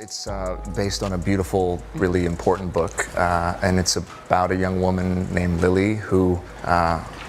It's based on a beautiful, really important book, and it's about a young woman named Lily who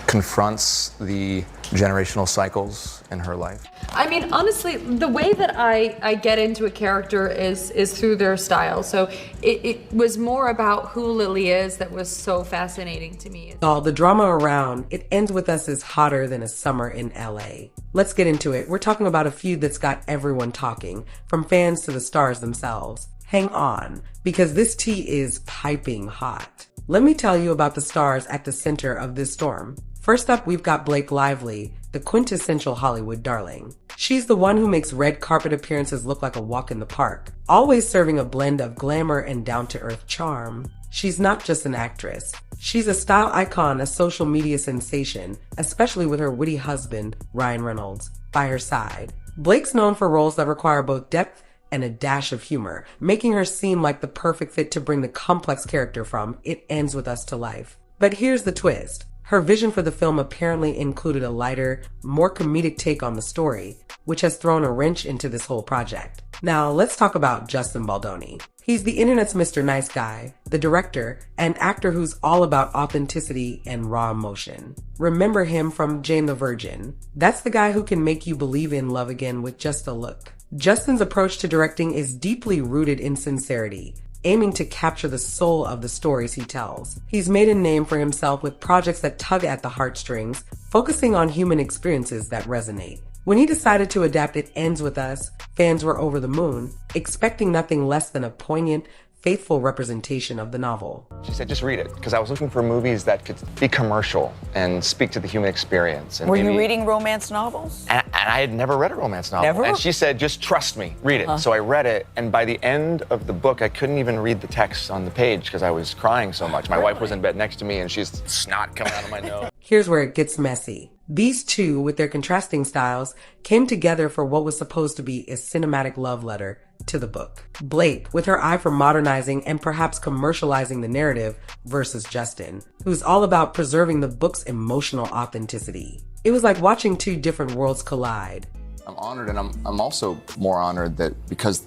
confronts the generational cycles in her life. I mean, honestly, the way that I get into a character is through their style. So it was more about who Lily is that was so fascinating to me. All the drama around It Ends With Us is hotter than a summer in LA. Let's get into it. We're talking about a feud that's got everyone talking, from fans to the stars themselves. Hang on, because this tea is piping hot. Let me tell you about the stars at the center of this storm. First up, we've got Blake Lively, the quintessential Hollywood darling. She's the one who makes red carpet appearances look like a walk in the park, always serving a blend of glamour and down-to-earth charm. She's not just an actress. She's a style icon, a social media sensation, especially with her witty husband, Ryan Reynolds, by her side. Blake's known for roles that require both depth and a dash of humor, making her seem like the perfect fit to bring the complex character from It Ends With Us to life. But here's the twist. Her vision for the film apparently included a lighter, more comedic take on the story, which has thrown a wrench into this whole project. Now, let's talk about Justin Baldoni. He's the internet's Mr. Nice Guy, the director and actor who's all about authenticity and raw emotion. Remember him from Jane the Virgin. That's the guy who can make you believe in love again with just a look. Justin's approach to directing is deeply rooted in sincerity, aiming to capture the soul of the stories he tells. He's made a name for himself with projects that tug at the heartstrings, focusing on human experiences that resonate. When he decided to adapt It Ends With Us, fans were over the moon, expecting nothing less than a poignant, faithful representation of the novel. She said, just read it, because I was looking for movies that could be commercial and speak to the human experience. And were you reading romance novels? And I had never read a romance novel. Never? And she said, just trust me, read it. So I read it, and by the end of the book, I couldn't even read the text on the page because I was crying so much. My wife was in bed next to me, and she's snot coming out of my nose. Here's where it gets messy. These two, with their contrasting styles, came together for what was supposed to be a cinematic love letter to the book. Blake, with her eye for modernizing and perhaps commercializing the narrative, versus Justin, who's all about preserving the book's emotional authenticity. It was like watching two different worlds collide. I'm honored, and I'm also more honored that because,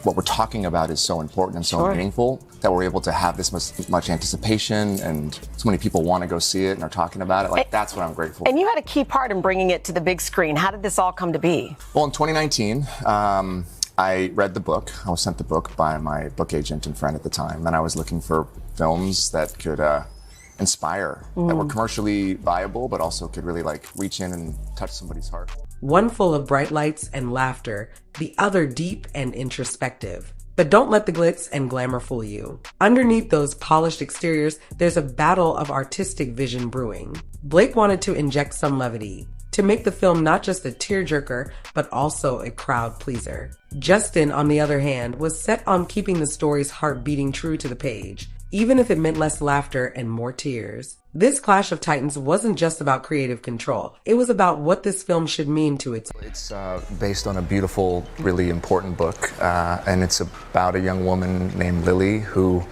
what we're talking about is so important and so meaningful, that we're able to have this much anticipation, and so many people want to go see it and are talking about it. Like, that's what I'm grateful for. And you had a key part in bringing it to the big screen. How did this all come to be? Well, in 2019, I read the book. I was sent the book by my book agent and friend at the time, and I was looking for films that could inspire, that were commercially viable, but also could really reach in and touch somebody's heart. One full of bright lights and laughter, the other deep and introspective. But don't let the glitz and glamour fool you. Underneath those polished exteriors, there's a battle of artistic vision brewing. Blake wanted to inject some levity, to make the film not just a tearjerker, but also a crowd pleaser. Justin, on the other hand, was set on keeping the story's heart beating true to the page, even if it meant less laughter and more tears. This clash of titans wasn't just about creative control. It was about what this film should mean to its... It's based on a beautiful, really important book, and it's about a young woman named Lily who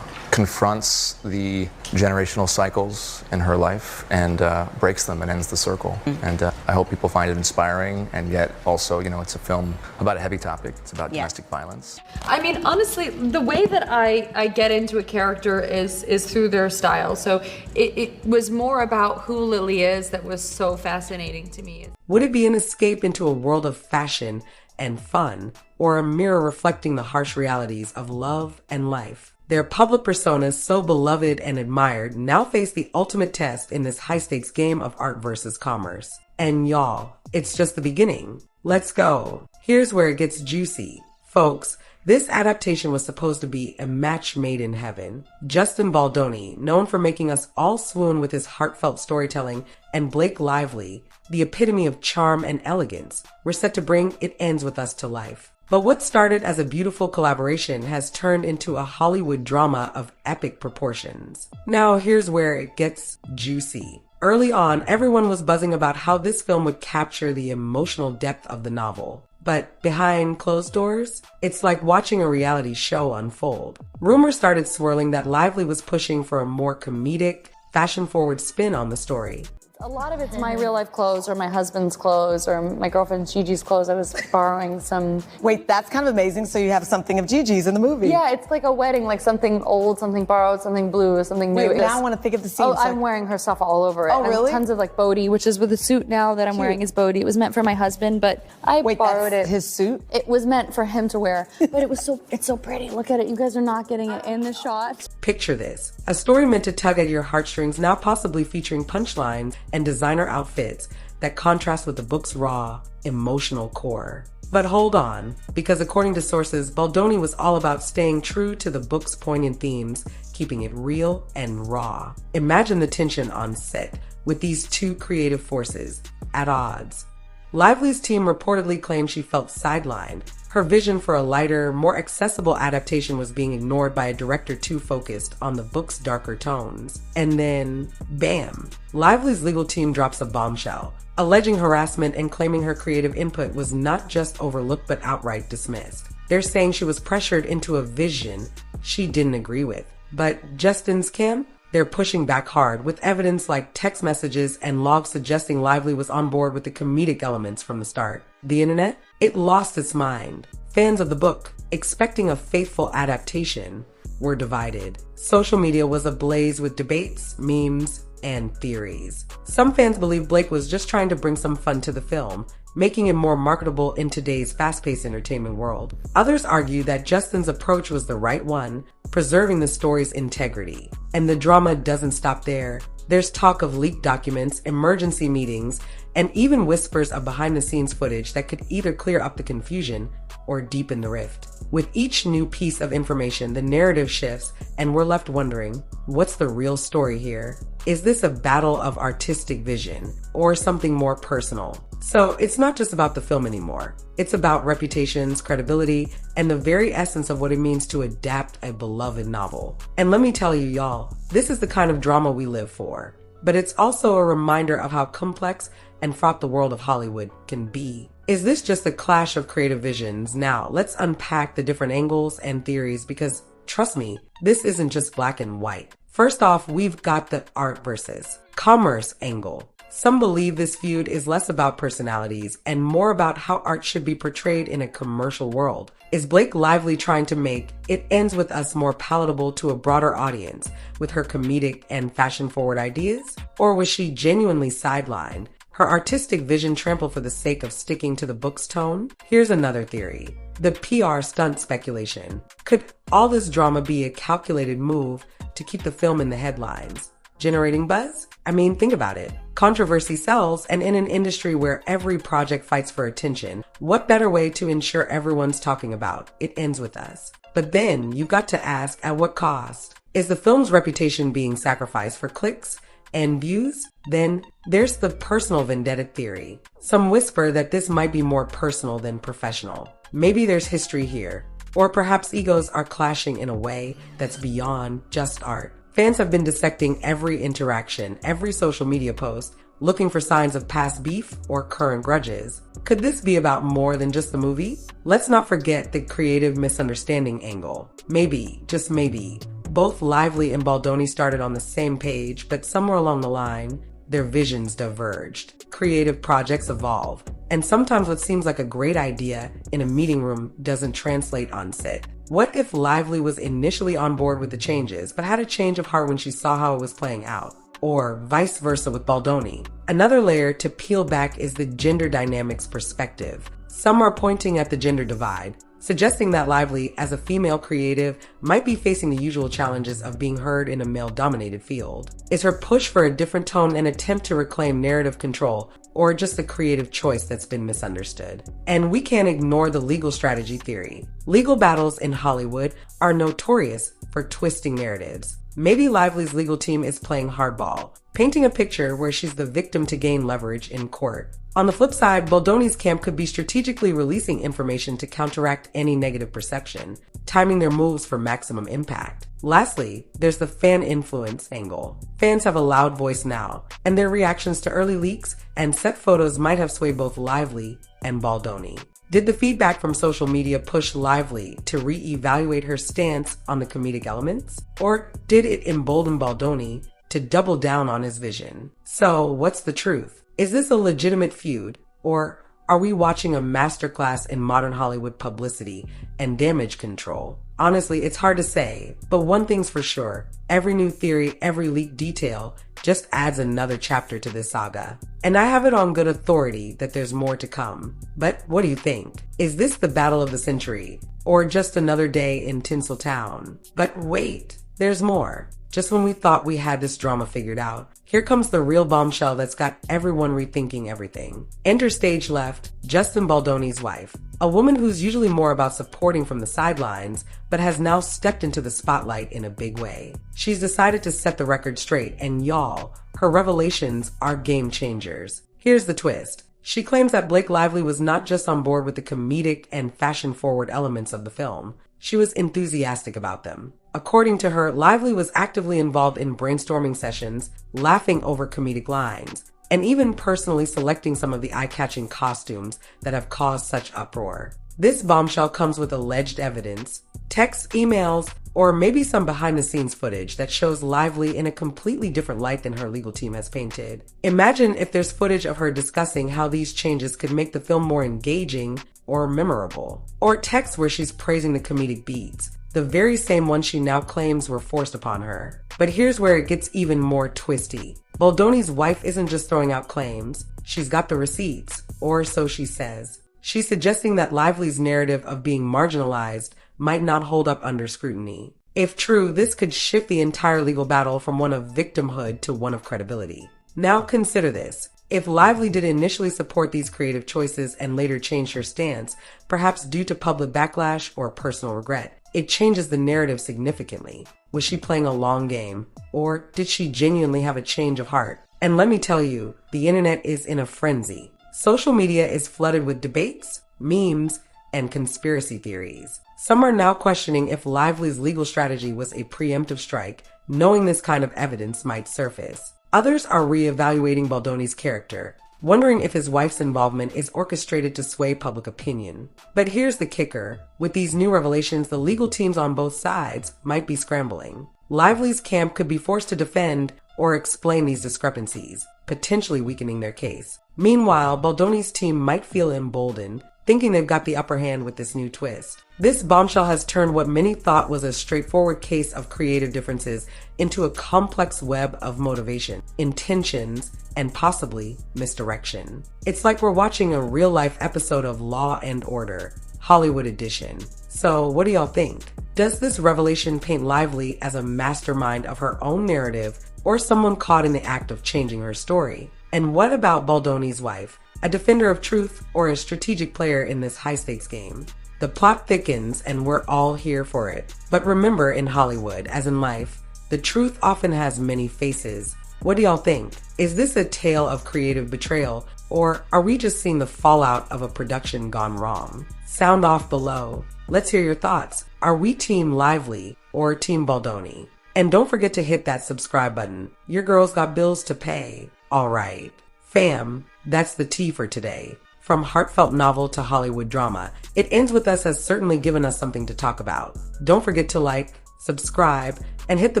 confronts the generational cycles in her life and breaks them and ends the circle. And I hope people find it inspiring, and yet also, it's a film about a heavy topic. It's about domestic violence. I mean, honestly, the way that I get into a character is through their style. So it was more about who Lily is that was so fascinating to me. Would it be an escape into a world of fashion and fun, or a mirror reflecting the harsh realities of love and life? Their public personas, so beloved and admired, now face the ultimate test in this high-stakes game of art versus commerce. And y'all, it's just the beginning. Let's go. Here's where it gets juicy. Folks, this adaptation was supposed to be a match made in heaven. Justin Baldoni, known for making us all swoon with his heartfelt storytelling, and Blake Lively, the epitome of charm and elegance, were set to bring It Ends With Us to life. But what started as a beautiful collaboration has turned into a Hollywood drama of epic proportions. Now here's where it gets juicy. Early on, everyone was buzzing about how this film would capture the emotional depth of the novel. But behind closed doors, it's like watching a reality show unfold. Rumors started swirling that Lively was pushing for a more comedic, fashion-forward spin on the story. A lot of it's my real life clothes or my husband's clothes or my girlfriend Gigi's clothes. I was borrowing some. Wait, that's kind of amazing. So you have something of Gigi's in the movie. Yeah, it's like a wedding, like something old, something borrowed, something blue, something new. Wait, now I want to think of the scene. Oh, I'm wearing her stuff all over it. Oh, really? Tons of like Bodhi, which is with the suit now that I'm wearing is Bodhi. It was meant for my husband, but I borrowed it. His suit? It was meant for him to wear, but it's so pretty. Look at it. You guys are not getting it in the shot. Picture this. A story meant to tug at your heartstrings, now possibly featuring punchlines and designer outfits that contrast with the book's raw, emotional core. But hold on, because according to sources, Baldoni was all about staying true to the book's poignant themes, keeping it real and raw. Imagine the tension on set with these two creative forces at odds. Lively's team reportedly claimed she felt sidelined. Her vision for a lighter, more accessible adaptation was being ignored by a director too focused on the book's darker tones. And then, bam, Lively's legal team drops a bombshell, alleging harassment and claiming her creative input was not just overlooked but outright dismissed. They're saying she was pressured into a vision she didn't agree with. But Justin's camp? They're pushing back hard, with evidence like text messages and logs suggesting Lively was on board with the comedic elements from the start. The internet? It lost its mind. Fans of the book, expecting a faithful adaptation, were divided. Social media was ablaze with debates, memes, and theories. Some fans believe Blake was just trying to bring some fun to the film, making it more marketable in today's fast-paced entertainment world. Others argue that Justin's approach was the right one, preserving the story's integrity. And the drama doesn't stop there. There's talk of leaked documents, emergency meetings, and even whispers of behind-the-scenes footage that could either clear up the confusion or deepen the rift. With each new piece of information, the narrative shifts, and we're left wondering, what's the real story here? Is this a battle of artistic vision or something more personal? So it's not just about the film anymore. It's about reputations, credibility, and the very essence of what it means to adapt a beloved novel. And let me tell you, y'all, this is the kind of drama we live for. But it's also a reminder of how complex and fraught the world of Hollywood can be. Is this just a clash of creative visions? Now, let's unpack the different angles and theories because, trust me, this isn't just black and white. First off, we've got the art versus commerce angle. Some believe this feud is less about personalities and more about how art should be portrayed in a commercial world. Is Blake Lively trying to make It Ends With Us more palatable to a broader audience with her comedic and fashion-forward ideas? Or was she genuinely sidelined, her artistic vision trampled for the sake of sticking to the book's tone? Here's another theory. The PR stunt speculation. Could all this drama be a calculated move to keep the film in the headlines, generating buzz? I mean, think about it. Controversy sells, and in an industry where every project fights for attention, what better way to ensure everyone's talking about It Ends With Us? But then you got to ask, at what cost? Is the film's reputation being sacrificed for clicks and views? Then there's the personal vendetta theory. Some whisper that this might be more personal than professional. Maybe there's history here, or perhaps egos are clashing in a way that's beyond just art. Fans have been dissecting every interaction, every social media post, looking for signs of past beef or current grudges. Could this be about more than just the movie? Let's not forget the creative misunderstanding angle. Maybe, just maybe, both Lively and Baldoni started on the same page, but somewhere along the line, their visions diverged. Creative projects evolve, and sometimes what seems like a great idea in a meeting room doesn't translate on set. What if Lively was initially on board with the changes, but had a change of heart when she saw how it was playing out? Or vice versa with Baldoni? Another layer to peel back is the gender dynamics perspective. Some are pointing at the gender divide, suggesting that Lively, as a female creative, might be facing the usual challenges of being heard in a male-dominated field. Is her push for a different tone an attempt to reclaim narrative control, or just a creative choice that's been misunderstood? And we can't ignore the legal strategy theory. Legal battles in Hollywood are notorious for twisting narratives. Maybe Lively's legal team is playing hardball, painting a picture where she's the victim to gain leverage in court. On the flip side, Baldoni's camp could be strategically releasing information to counteract any negative perception, timing their moves for maximum impact. Lastly, there's the fan influence angle. Fans have a loud voice now, and their reactions to early leaks and set photos might have swayed both Lively and Baldoni. Did the feedback from social media push Lively to re-evaluate her stance on the comedic elements? Or did it embolden Baldoni to double down on his vision. So, what's the truth? Is this a legitimate feud, or are we watching a masterclass in modern Hollywood publicity and damage control? Honestly, it's hard to say, but one thing's for sure. Every new theory, every leaked detail just adds another chapter to this saga. And I have it on good authority that there's more to come. But what do you think? Is this the battle of the century? Or just another day in Tinseltown? But wait, there's more. Just when we thought we had this drama figured out, here comes the real bombshell that's got everyone rethinking everything. Enter stage left, Justin Baldoni's wife, a woman who's usually more about supporting from the sidelines, but has now stepped into the spotlight in a big way. She's decided to set the record straight, and y'all, her revelations are game changers. Here's the twist. She claims that Blake Lively was not just on board with the comedic and fashion-forward elements of the film. She was enthusiastic about them. According to her, Lively was actively involved in brainstorming sessions, laughing over comedic lines, and even personally selecting some of the eye-catching costumes that have caused such uproar. This bombshell comes with alleged evidence, texts, emails, or maybe some behind-the-scenes footage that shows Lively in a completely different light than her legal team has painted. Imagine if there's footage of her discussing how these changes could make the film more engaging or memorable, or texts where she's praising the comedic beats, the very same ones she now claims were forced upon her. But here's where it gets even more twisty. Baldoni's wife isn't just throwing out claims, she's got the receipts, or so she says. She's suggesting that Lively's narrative of being marginalized might not hold up under scrutiny. If true, this could shift the entire legal battle from one of victimhood to one of credibility. Now consider this. If Lively did initially support these creative choices and later changed her stance, perhaps due to public backlash or personal regret, it changes the narrative significantly. Was she playing a long game, or did she genuinely have a change of heart? And let me tell you, the internet is in a frenzy. Social media is flooded with debates, memes, and conspiracy theories. Some are now questioning if Lively's legal strategy was a preemptive strike, knowing this kind of evidence might surface. Others are reevaluating Baldoni's character, wondering if his wife's involvement is orchestrated to sway public opinion. But here's the kicker. With these new revelations, the legal teams on both sides might be scrambling. Lively's camp could be forced to defend or explain these discrepancies, potentially weakening their case. Meanwhile, Baldoni's team might feel emboldened, thinking they've got the upper hand with this new twist. This bombshell has turned what many thought was a straightforward case of creative differences into a complex web of motivation, intentions, and possibly misdirection. It's like we're watching a real-life episode of Law and Order, Hollywood edition. So what do y'all think? Does this revelation paint Lively as a mastermind of her own narrative or someone caught in the act of changing her story? And what about Baldoni's wife? A defender of truth or a strategic player in this high-stakes game? The plot thickens and we're all here for it. But remember, in Hollywood, as in life, the truth often has many faces. What do y'all think? Is this a tale of creative betrayal, or are we just seeing the fallout of a production gone wrong? Sound off below. Let's hear your thoughts. Are we Team Lively or Team Baldoni? And don't forget to hit that subscribe button. Your girl's got bills to pay. All right. Fam, that's the tea for today. From heartfelt novel to Hollywood drama, It Ends With Us has certainly given us something to talk about. Don't forget to like, subscribe, and hit the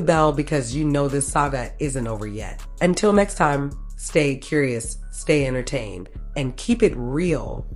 bell because you know this saga isn't over yet. Until next time, stay curious, stay entertained, and keep it real.